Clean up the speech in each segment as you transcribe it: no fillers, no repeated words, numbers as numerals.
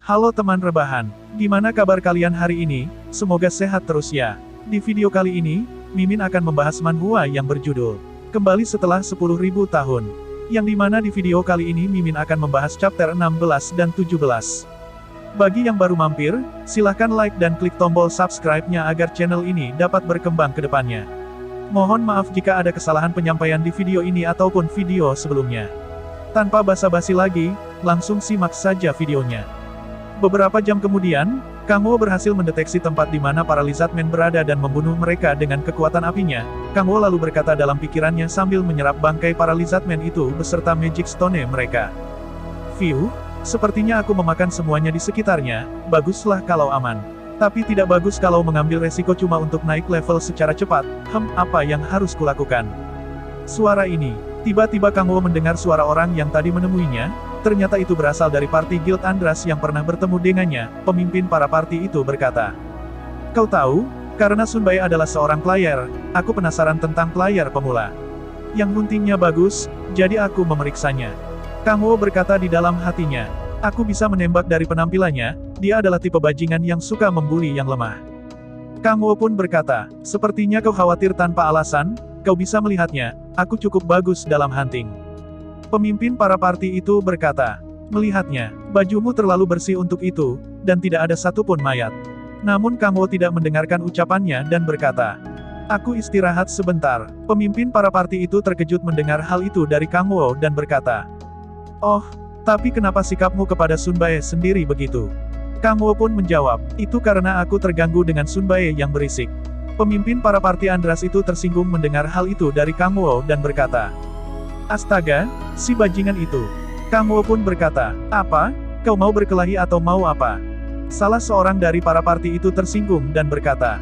Halo teman rebahan, gimana kabar kalian hari ini? Semoga sehat terus ya. Di video kali ini, Mimin akan membahas manhwa yang berjudul Kembali Setelah 10.000 Tahun. Yang dimana di video kali ini Mimin akan membahas chapter 16 dan 17. Bagi yang baru mampir, silahkan like dan klik tombol subscribe-nya agar channel ini dapat berkembang ke depannya. Mohon maaf jika ada kesalahan penyampaian di video ini ataupun video sebelumnya. Tanpa basa-basi lagi, langsung simak saja videonya. Beberapa jam kemudian, Kang Wo berhasil mendeteksi tempat di mana para lizardmen berada dan membunuh mereka dengan kekuatan apinya. Kang Wo lalu berkata dalam pikirannya sambil menyerap bangkai para lizardmen itu beserta magic stone mereka. View, sepertinya aku memakan semuanya di sekitarnya, baguslah kalau aman. Tapi tidak bagus kalau mengambil resiko cuma untuk naik level secara cepat. Apa yang harus kulakukan? Suara ini. Tiba-tiba Kang Wo mendengar suara orang yang tadi menemuinya, ternyata itu berasal dari parti Guild Andras yang pernah bertemu dengannya. Pemimpin para parti itu berkata, "Kau tahu, karena Sun Bai adalah seorang player, aku penasaran tentang player pemula. Yang huntingnya bagus, jadi aku memeriksanya." Kang Wo berkata di dalam hatinya, "Aku bisa menembak dari penampilannya, dia adalah tipe bajingan yang suka membuli yang lemah." Kang Wo pun berkata, "Sepertinya kau khawatir tanpa alasan, kau bisa melihatnya, aku cukup bagus dalam hunting." Pemimpin para parti itu berkata, "Melihatnya, bajumu terlalu bersih untuk itu, dan tidak ada satupun mayat." Namun Kang Wo tidak mendengarkan ucapannya dan berkata, "Aku istirahat sebentar." Pemimpin para parti itu terkejut mendengar hal itu dari Kang Wo dan berkata, "Oh, tapi kenapa sikapmu kepada Sun Bai sendiri begitu?" Kang Wo pun menjawab, "Itu karena aku terganggu dengan Sun Bai yang berisik." Pemimpin para parti Andras itu tersinggung mendengar hal itu dari Kang Wo dan berkata, "Astaga, si bajingan itu." Kang Wo pun berkata, "Apa? Kau mau berkelahi atau mau apa?" Salah seorang dari para parti itu tersinggung dan berkata,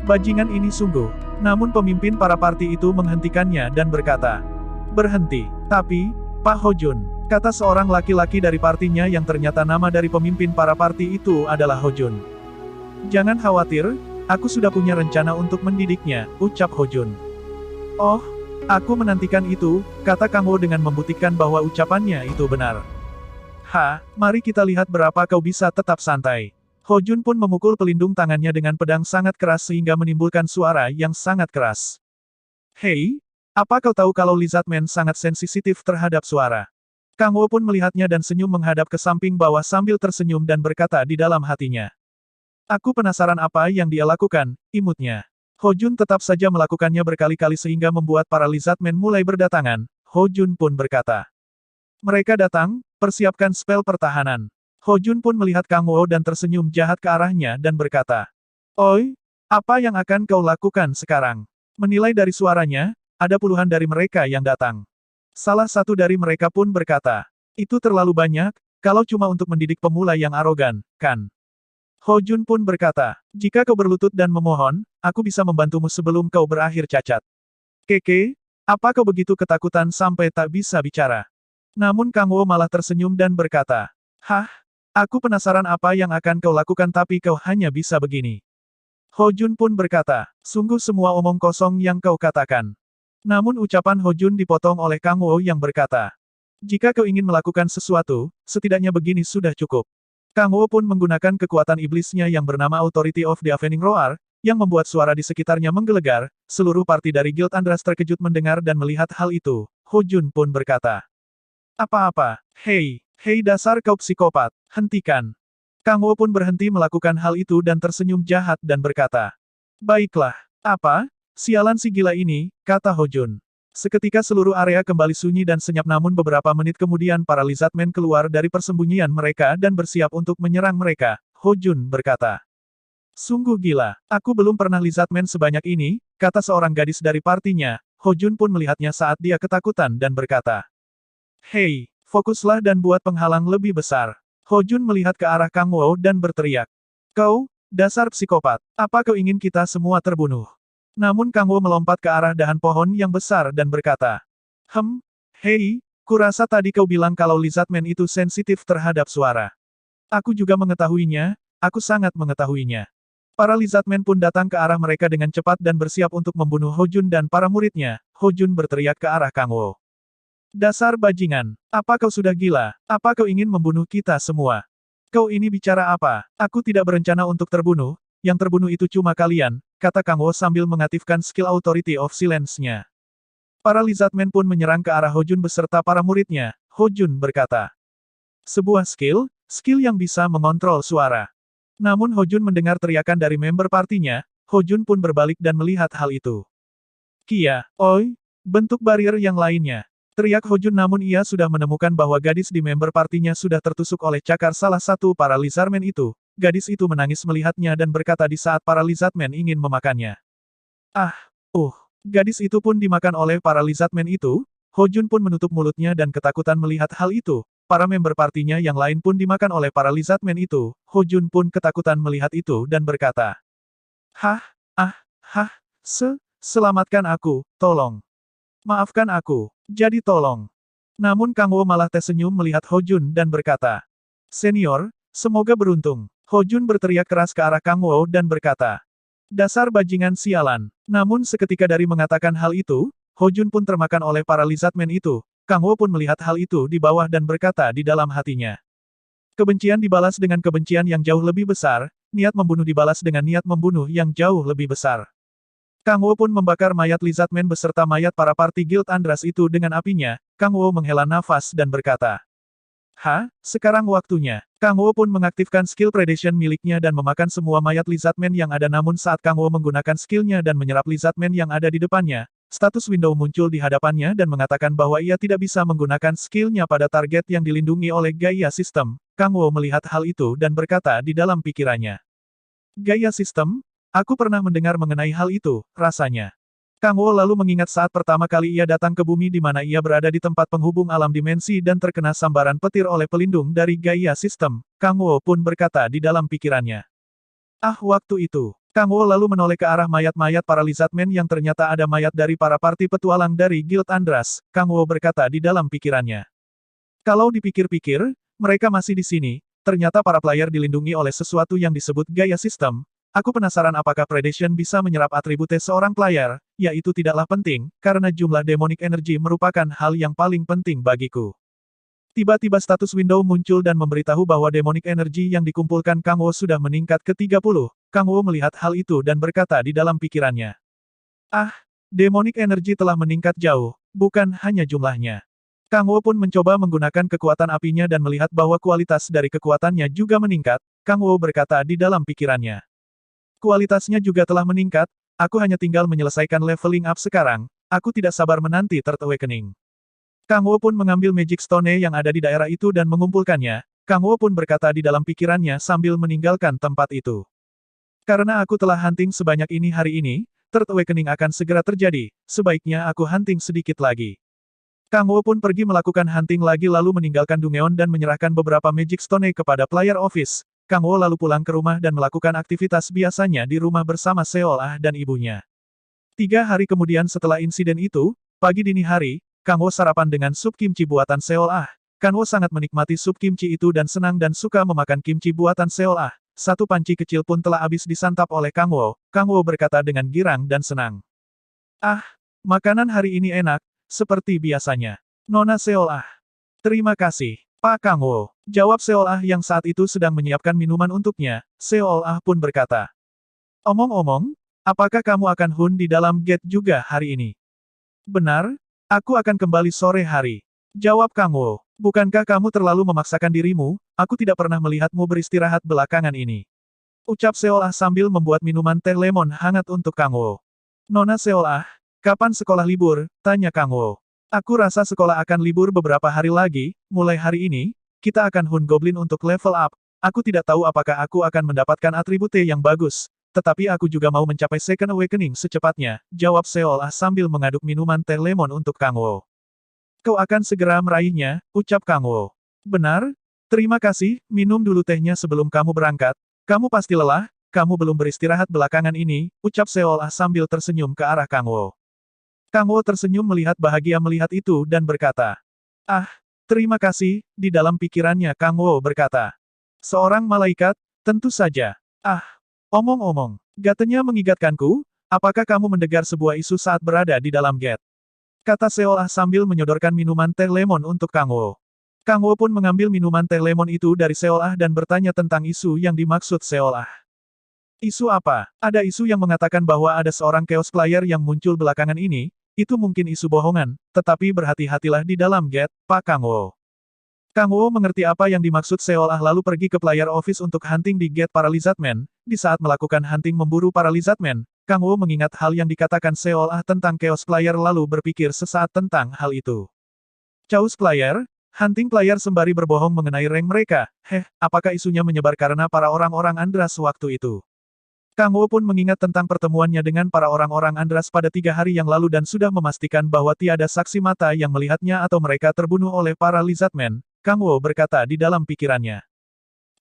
"Bajingan ini sungguh." Namun pemimpin para parti itu menghentikannya dan berkata, "Berhenti." "Tapi, Pak Hojun," kata seorang laki-laki dari partinya yang ternyata nama dari pemimpin para parti itu adalah Hojun. "Jangan khawatir, aku sudah punya rencana untuk mendidiknya," ucap Hojun. "Oh, aku menantikan itu," kata Kang Wo dengan membuktikan bahwa ucapannya itu benar. Mari kita lihat berapa kau bisa tetap santai." Hojun pun memukul pelindung tangannya dengan pedang sangat keras sehingga menimbulkan suara yang sangat keras. "Hei, apa kau tahu kalau lizardmen sangat sensitif terhadap suara?" Kang Wo pun melihatnya dan senyum menghadap ke samping bawah sambil tersenyum dan berkata di dalam hatinya, "Aku penasaran apa yang dia lakukan," imutnya. Hojun tetap saja melakukannya berkali-kali sehingga membuat para lizardmen mulai berdatangan. Hojun pun berkata, "Mereka datang, persiapkan spel pertahanan." Hojun pun melihat Kang Wo dan tersenyum jahat ke arahnya dan berkata, "Oi, apa yang akan kau lakukan sekarang?" Menilai dari suaranya, ada puluhan dari mereka yang datang. Salah satu dari mereka pun berkata, "Itu terlalu banyak, kalau cuma untuk mendidik pemula yang arogan, kan?" Hojun pun berkata, "Jika kau berlutut dan memohon, aku bisa membantumu sebelum kau berakhir cacat." "Keke, apa kau begitu ketakutan sampai tak bisa bicara?" Namun Kang Wo malah tersenyum dan berkata, "Aku penasaran apa yang akan kau lakukan tapi kau hanya bisa begini." Hojun pun berkata, "Sungguh semua omong kosong yang kau katakan." Namun ucapan Hojun dipotong oleh Kang Wo yang berkata, "Jika kau ingin melakukan sesuatu, setidaknya begini sudah cukup." Kang Wo pun menggunakan kekuatan iblisnya yang bernama Authority of the Avening Roar, yang membuat suara di sekitarnya menggelegar. Seluruh parti dari Guild Andras terkejut mendengar dan melihat hal itu. Hojun pun berkata, "Apa-apa? Hei dasar kau psikopat, hentikan." Kang Wo pun berhenti melakukan hal itu dan tersenyum jahat dan berkata, "Baiklah, apa? Sialan si gila ini," kata Hojun. Seketika seluruh area kembali sunyi dan senyap namun beberapa menit kemudian para lizardmen keluar dari persembunyian mereka dan bersiap untuk menyerang mereka. Hojun berkata, "Sungguh gila, aku belum pernah lizardmen sebanyak ini," kata seorang gadis dari partinya. Hojun pun melihatnya saat dia ketakutan dan berkata, "Hei, fokuslah dan buat penghalang lebih besar." Hojun melihat ke arah Kang Wo dan berteriak, "Kau, dasar psikopat, apa kau ingin kita semua terbunuh?" Namun Kang Wo melompat ke arah dahan pohon yang besar dan berkata, Hei, kurasa tadi kau bilang kalau lizardmen itu sensitif terhadap suara. Aku juga mengetahuinya, aku sangat mengetahuinya." Para lizardmen pun datang ke arah mereka dengan cepat dan bersiap untuk membunuh Hojun dan para muridnya. Hojun berteriak ke arah Kang Wo, "Dasar bajingan, apa kau sudah gila? Apa kau ingin membunuh kita semua?" Kau ini bicara apa? Aku tidak berencana untuk terbunuh, yang terbunuh itu cuma kalian, kata Kang Wo sambil mengaktifkan skill Authority of Silence-nya. Para lizardmen pun menyerang ke arah Hojun beserta para muridnya. Hojun berkata, sebuah skill yang bisa mengontrol suara. Namun Hojun mendengar teriakan dari member partinya, Hojun pun berbalik dan melihat hal itu. Kia, oi, bentuk barrier yang lainnya. Teriak Hojun namun ia sudah menemukan bahwa gadis di member partinya sudah tertusuk oleh cakar salah satu para lizardmen itu. Gadis itu menangis melihatnya dan berkata di saat para lizardmen ingin memakannya. Ah, gadis itu pun dimakan oleh para lizardmen itu. Hojun pun menutup mulutnya dan ketakutan melihat hal itu. Para member partinya yang lain pun dimakan oleh para lizardmen itu. Hojun pun ketakutan melihat itu dan berkata, selamatkan aku, tolong. Maafkan aku. Jadi tolong. Namun Kang Wo malah tersenyum melihat Hojun dan berkata, Senior, semoga beruntung. Hojun berteriak keras ke arah Kang Wo dan berkata, dasar bajingan sialan. Namun seketika dari mengatakan hal itu, Hojun pun termakan oleh para lizardmen itu. Kang Wo pun melihat hal itu di bawah dan berkata di dalam hatinya. Kebencian dibalas dengan kebencian yang jauh lebih besar, niat membunuh dibalas dengan niat membunuh yang jauh lebih besar. Kang Wo pun membakar mayat lizardmen beserta mayat para parti Guild Andras itu dengan apinya. Kang Wo menghela nafas dan berkata, sekarang waktunya. Kang Wo pun mengaktifkan skill predation miliknya dan memakan semua mayat lizardmen yang ada namun saat Kang Wo menggunakan skillnya dan menyerap lizardmen yang ada di depannya, status window muncul di hadapannya dan mengatakan bahwa ia tidak bisa menggunakan skillnya pada target yang dilindungi oleh Gaia System. Kang Wo melihat hal itu dan berkata di dalam pikirannya. Gaia System? Aku pernah mendengar mengenai hal itu, rasanya. Kang Wo lalu mengingat saat pertama kali ia datang ke bumi di mana ia berada di tempat penghubung alam dimensi dan terkena sambaran petir oleh pelindung dari Gaia System. Kang Wo pun berkata di dalam pikirannya. Waktu itu. Kang Wo lalu menoleh ke arah mayat-mayat para lizardmen yang ternyata ada mayat dari para parti petualang dari Guild Andras. Kang Wo berkata di dalam pikirannya. Kalau dipikir-pikir, mereka masih di sini, ternyata para player dilindungi oleh sesuatu yang disebut Gaia System. Aku penasaran apakah Predation bisa menyerap atribute seorang player, yaitu tidaklah penting, karena jumlah demonic energy merupakan hal yang paling penting bagiku. Tiba-tiba status window muncul dan memberitahu bahwa demonic energy yang dikumpulkan Kang Wo sudah meningkat ke 30. Kang Wo melihat hal itu dan berkata di dalam pikirannya. Demonic energy telah meningkat jauh, bukan hanya jumlahnya. Kang Wo pun mencoba menggunakan kekuatan apinya dan melihat bahwa kualitas dari kekuatannya juga meningkat. Kang Wo berkata di dalam pikirannya. Kualitasnya juga telah meningkat, aku hanya tinggal menyelesaikan leveling up sekarang, aku tidak sabar menanti Third Awakening. Kang Wo pun mengambil Magic Stone yang ada di daerah itu dan mengumpulkannya. Kang Wo pun berkata di dalam pikirannya sambil meninggalkan tempat itu. Karena aku telah hunting sebanyak ini hari ini, Third Awakening akan segera terjadi, sebaiknya aku hunting sedikit lagi. Kang Wo pun pergi melakukan hunting lagi lalu meninggalkan Dungeon dan menyerahkan beberapa Magic Stone kepada Player Office. Kang Wo lalu pulang ke rumah dan melakukan aktivitas biasanya di rumah bersama Seol dan ibunya. 3 hari kemudian setelah insiden itu, pagi dini hari, Kang Wo sarapan dengan sup kimchi buatan Seol. Kang Wo sangat menikmati sup kimchi itu dan senang dan suka memakan kimchi buatan Seol. Satu panci kecil pun telah habis disantap oleh Kang Wo. Kang Wo berkata dengan girang dan senang. Makanan hari ini enak, seperti biasanya. Nona Seol. Terima kasih, Pak Kang Wo. Jawab Seol yang saat itu sedang menyiapkan minuman untuknya. Seol pun berkata. Omong-omong, apakah kamu akan hun di dalam gate juga hari ini? Benar, aku akan kembali sore hari. Jawab Kang Wo. Bukankah kamu terlalu memaksakan dirimu? Aku tidak pernah melihatmu beristirahat belakangan ini. Ucap Seol sambil membuat minuman teh lemon hangat untuk Kang Wo. Nona Seol kapan sekolah libur? Tanya Kang Wo. Aku rasa sekolah akan libur beberapa hari lagi, mulai hari ini, kita akan hun goblin untuk level up. Aku tidak tahu apakah aku akan mendapatkan atribute yang bagus, tetapi aku juga mau mencapai Second Awakening secepatnya, jawab Seol sambil mengaduk minuman teh lemon untuk Kang Wo. Kau akan segera meraihnya, ucap Kang Wo. Benar? Terima kasih, minum dulu tehnya sebelum kamu berangkat. Kamu pasti lelah, kamu belum beristirahat belakangan ini, ucap Seol sambil tersenyum ke arah Kang Wo. Kang Wo tersenyum bahagia melihat itu dan berkata. Terima kasih, di dalam pikirannya Kang Wo berkata. Seorang malaikat, tentu saja. Omong-omong, gatenya mengingatkanku, apakah kamu mendengar sebuah isu saat berada di dalam gate? Kata Seol sambil menyodorkan minuman teh lemon untuk Kang Wo. Kang Wo pun mengambil minuman teh lemon itu dari Seolah dan bertanya tentang isu yang dimaksud Seolah. Isu apa? Ada isu yang mengatakan bahwa ada seorang chaos player yang muncul belakangan ini, itu mungkin isu bohongan, tetapi berhati-hatilah di dalam gate, Pak Kang Wo. Kang Wo mengerti apa yang dimaksud Seolah lalu pergi ke player office untuk hunting di gate para Lizardmen. Di saat melakukan hunting memburu para Lizardmen, Kang Wo mengingat hal yang dikatakan Seolah tentang chaos player lalu berpikir sesaat tentang hal itu. Chaos player? Hunting player sembari berbohong mengenai rank mereka. Apakah isunya menyebar karena para orang-orang Andras waktu itu? Kang Wo pun mengingat tentang pertemuannya dengan para orang-orang Andras pada 3 hari yang lalu dan sudah memastikan bahwa tiada saksi mata yang melihatnya atau mereka terbunuh oleh para Lizardmen. Kang Wo berkata di dalam pikirannya.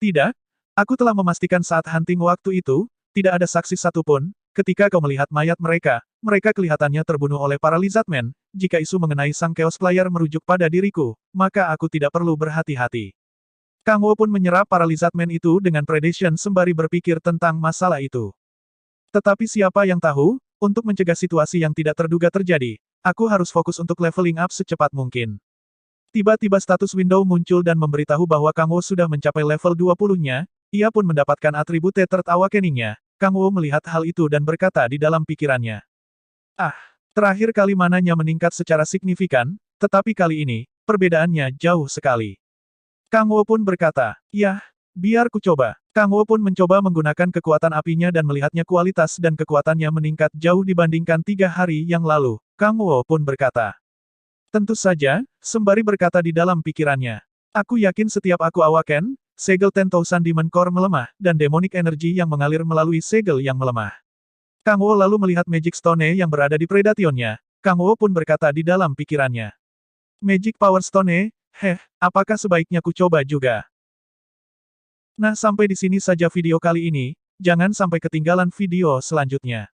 Tidak, aku telah memastikan saat hunting waktu itu, tidak ada saksi satupun. Ketika kau melihat mayat mereka, mereka kelihatannya terbunuh oleh para Lizardmen. Jika isu mengenai sang chaos player merujuk pada diriku, maka aku tidak perlu berhati-hati. Kang Wo pun menyerap para Lizardmen itu dengan predation sembari berpikir tentang masalah itu. Tetapi siapa yang tahu, untuk mencegah situasi yang tidak terduga terjadi, aku harus fokus untuk leveling up secepat mungkin. Tiba-tiba status window muncul dan memberitahu bahwa Kang Wo sudah mencapai level 20-nya, ia pun mendapatkan atribut Third Awakening-nya. Kang Wo melihat hal itu dan berkata di dalam pikirannya. Terakhir kali mananya meningkat secara signifikan, tetapi kali ini, perbedaannya jauh sekali. Kang Wo pun berkata, "Yah, biar ku coba." Kang Wo pun mencoba menggunakan kekuatan apinya dan melihatnya kualitas dan kekuatannya meningkat jauh dibandingkan 3 hari yang lalu. Kang Wo pun berkata. Tentu saja, sembari berkata di dalam pikirannya. Aku yakin setiap aku awaken, segel 10,000 Demon Core melemah, dan demonic energy yang mengalir melalui segel yang melemah. Kang Wo lalu melihat Magic Stone yang berada di Predationnya. Kang Wo pun berkata di dalam pikirannya. Magic Power Stone, apakah sebaiknya ku coba juga? Nah sampai di sini saja video kali ini, jangan sampai ketinggalan video selanjutnya.